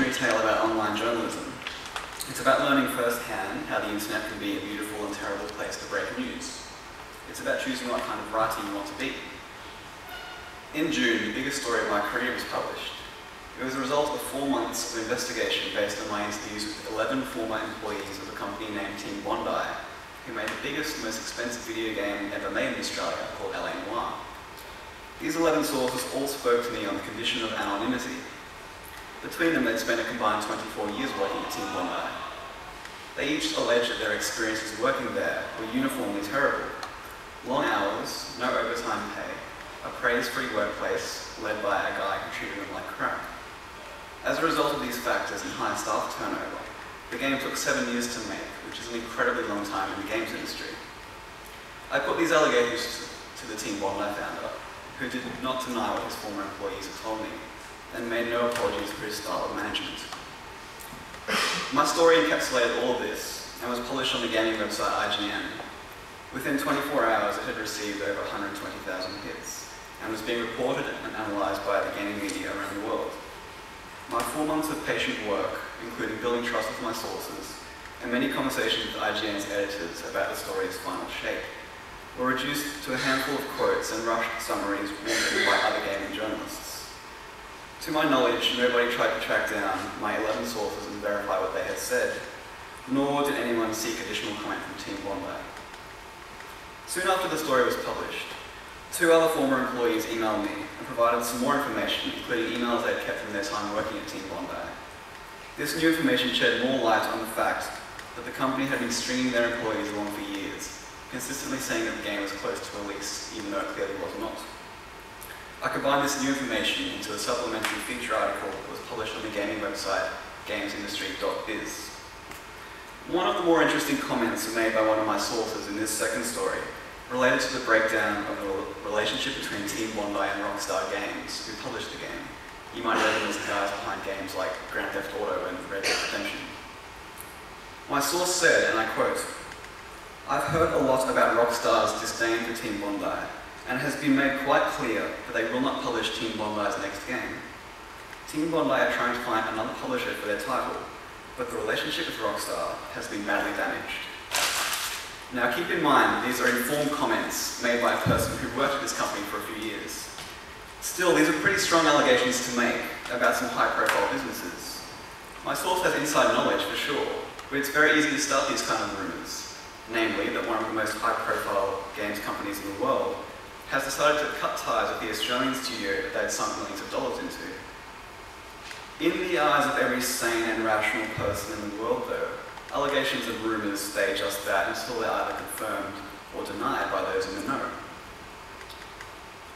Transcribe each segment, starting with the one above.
cautionary tale about online journalism. It's about learning firsthand how the internet can be a beautiful and terrible place to break news. It's about choosing what kind of writer you want to be. In June, the biggest story of my career was published. It was a result of 4 months of investigation based on my interviews with 11 former employees of a company named Team Bondi, who made the biggest and most expensive video game ever made in Australia called Noire. These 11 sources all spoke to me on the condition of anonymity. Between them, they'd spent a combined 24 years working at Team Bondi. They each alleged that their experiences working there were uniformly terrible. Long hours, no overtime pay, a praise-free workplace led by a guy who treated them like crap. As a result of these factors and high staff turnover, the game took 7 years to make, which is an incredibly long time in the games industry. I put these allegations to the Team Bondi founder, who did not deny what his former employees had told me, and made no apologies for his style of management. My story encapsulated all of this, and was published on the gaming website IGN. Within 24 hours, it had received over 120,000 hits, and was being reported and analysed by the gaming media around the world. My 4 months of patient work, including building trust with my sources, and many conversations with IGN's editors about the story's final shape, were reduced to a handful of quotes and rushed summaries written by other gaming journalists. To my knowledge, nobody tried to track down my 11 sources and verify what they had said, nor did anyone seek additional comment from Team Bondi. Soon after the story was published, 2 other former employees emailed me and provided some more information, including emails they'd kept from their time working at Team Bondi. This new information shed more light on the fact that the company had been stringing their employees along for years, consistently saying that the game was close to release, even though it clearly was not. I combined this new information into a supplementary feature article that was published on the gaming website gamesindustry.biz. One of the more interesting comments made by one of my sources in this second story related to the breakdown of the relationship between Team Bondi and Rockstar Games, who published the game. You might know them as the guys behind games like Grand Theft Auto and Red Dead Redemption. My source said, and I quote, "I've heard a lot about Rockstar's disdain for Team Bondi, and it has been made quite clear that they will not publish Team Bondi's next game. Team Bondi are trying to find another publisher for their title, but the relationship with Rockstar has been badly damaged." Now keep in mind, these are informed comments made by a person who worked at this company for a few years. Still, these are pretty strong allegations to make about some high-profile businesses. My source has inside knowledge for sure, but it's very easy to start these kind of rumours. Namely, that one of the most high-profile games companies in the world has decided to cut ties with the Australian studio that they'd sunk millions of dollars into. In the eyes of every sane and rational person in the world, though, allegations and rumours stay just that until they're either confirmed or denied by those in the know.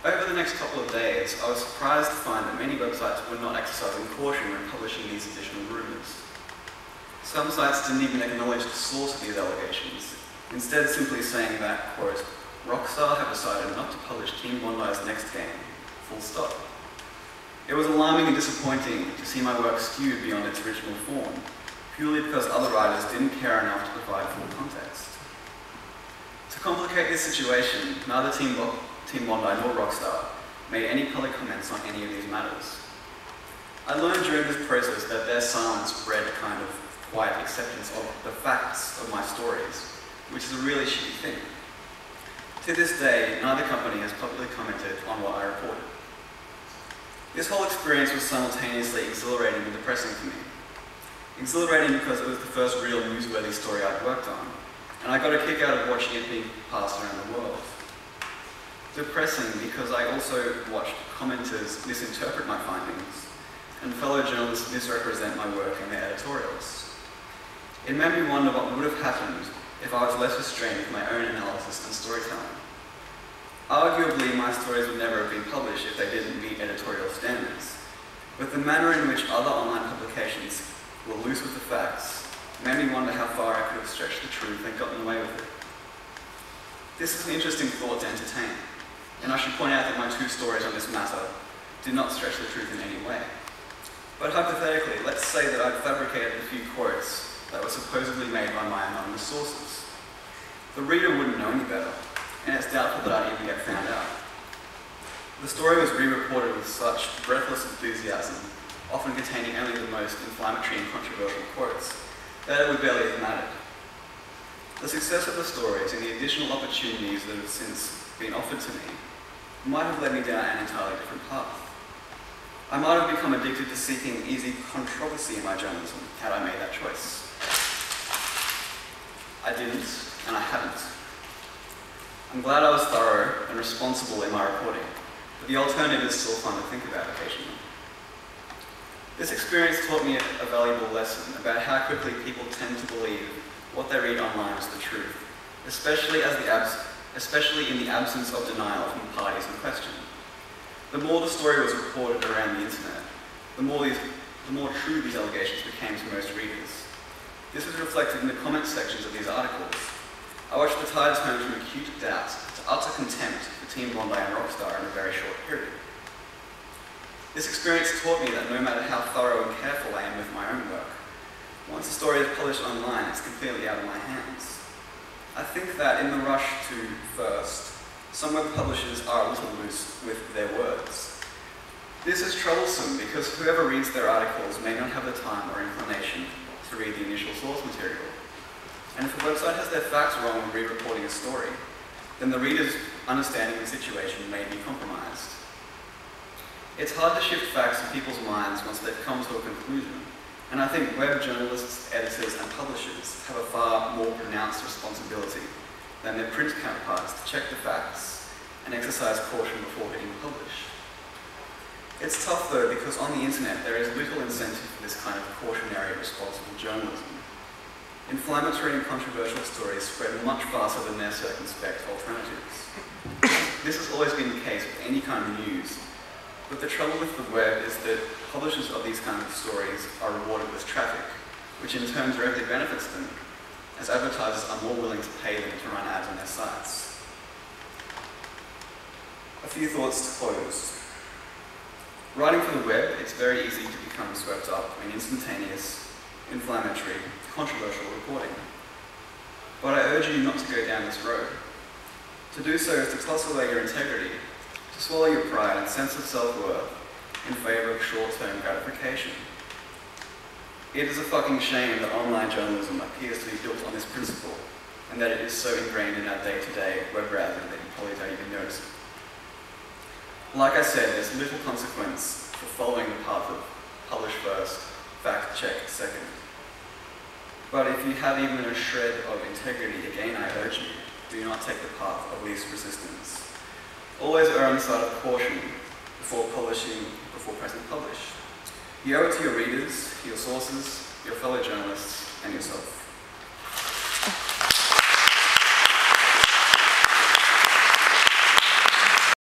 Over the next couple of days, I was surprised to find that many websites were not exercising caution when publishing these additional rumours. Some sites didn't even acknowledge the source of these allegations, instead simply saying that, quote, "Rockstar have decided not to publish Team Bondi's next game, full stop." It was alarming and disappointing to see my work skewed beyond its original form, purely because other writers didn't care enough to provide full context. To complicate this situation, neither Team Bondi nor Rockstar made any public comments on any of these matters. I learned during this process that their silence bred a kind of quiet acceptance of the facts of my stories, which is a really shitty thing. To this day, neither company has publicly commented on what I reported. This whole experience was simultaneously exhilarating and depressing for me. Exhilarating because it was the first real newsworthy story I'd worked on, and I got a kick out of watching it being passed around the world. Depressing because I also watched commenters misinterpret my findings, and fellow journalists misrepresent my work in their editorials. It made me wonder what would have happened if I was less restrained with my own analysis and storytelling. Arguably, my stories would never have been published if they didn't meet editorial standards, but the manner in which other online publications were loose with the facts made me wonder how far I could have stretched the truth and gotten away with it. This is an interesting thought to entertain, and I should point out that my 2 stories on this matter did not stretch the truth in any way. But hypothetically, let's say that I'd fabricated a few quotes that were supposedly made by my anonymous sources. The reader wouldn't know any better, and it's doubtful that I'd even get found out. The story was re-reported with such breathless enthusiasm often containing only the most inflammatory and controversial quotes, that it would barely have mattered. The success of the stories and the additional opportunities that have since been offered to me might have led me down an entirely different path. I might have become addicted to seeking easy controversy in my journalism had I made that choice. I didn't, and I haven't. I'm glad I was thorough and responsible in my reporting, but the alternative is still fun to think about occasionally. This experience taught me a valuable lesson about how quickly people tend to believe what they read online is the truth, especially in the absence of denial from the parties in question. The more the story was reported around the internet, the more true these allegations became to most readers. This is reflected in the comment sections of these articles. I watched the tide turn from acute doubt to utter contempt for Team Bondi and Rockstar in a very short period. This experience taught me that no matter how thorough and careful I am with my own work, once a story is published online, it's completely out of my hands. I think that in the rush to first, some web publishers are a little loose with their words. This is troublesome because whoever reads their articles may not have the time or inclination to read the initial source material. And if a website has their facts wrong when re-reporting a story, then the reader's understanding of the situation may be compromised. It's hard to shift facts in people's minds once they've come to a conclusion, and I think web journalists, editors, and publishers have a far more pronounced responsibility than their print counterparts to check the facts and exercise caution before hitting publish. It's tough though, because on the internet there is little incentive for this kind of cautionary, responsible journalism. Inflammatory and controversial stories spread much faster than their circumspect alternatives. This has always been the case with any kind of news, but the trouble with the web is that publishers of these kinds of stories are rewarded with traffic, which in turn directly benefits them, as advertisers are more willing to pay them to run ads on their sites. A few thoughts to close. Writing for the web, it's very easy to become swept up in instantaneous, inflammatory, controversial reporting. But I urge you not to go down this road. To do so is to toss away your integrity, to swallow your pride and sense of self-worth in favour of short-term gratification. It is a fucking shame that online journalism appears to be built on this principle, and that it is so ingrained in our day-to-day web browsing that you probably don't even notice it. Like I said, there's little consequence for following the path of publish first, fact check second. But if you have even a shred of integrity, again I urge you, do not take the path of least resistance. Always err on the side of caution before pressing publish. You owe it to your readers, your sources, your fellow journalists, and yourself.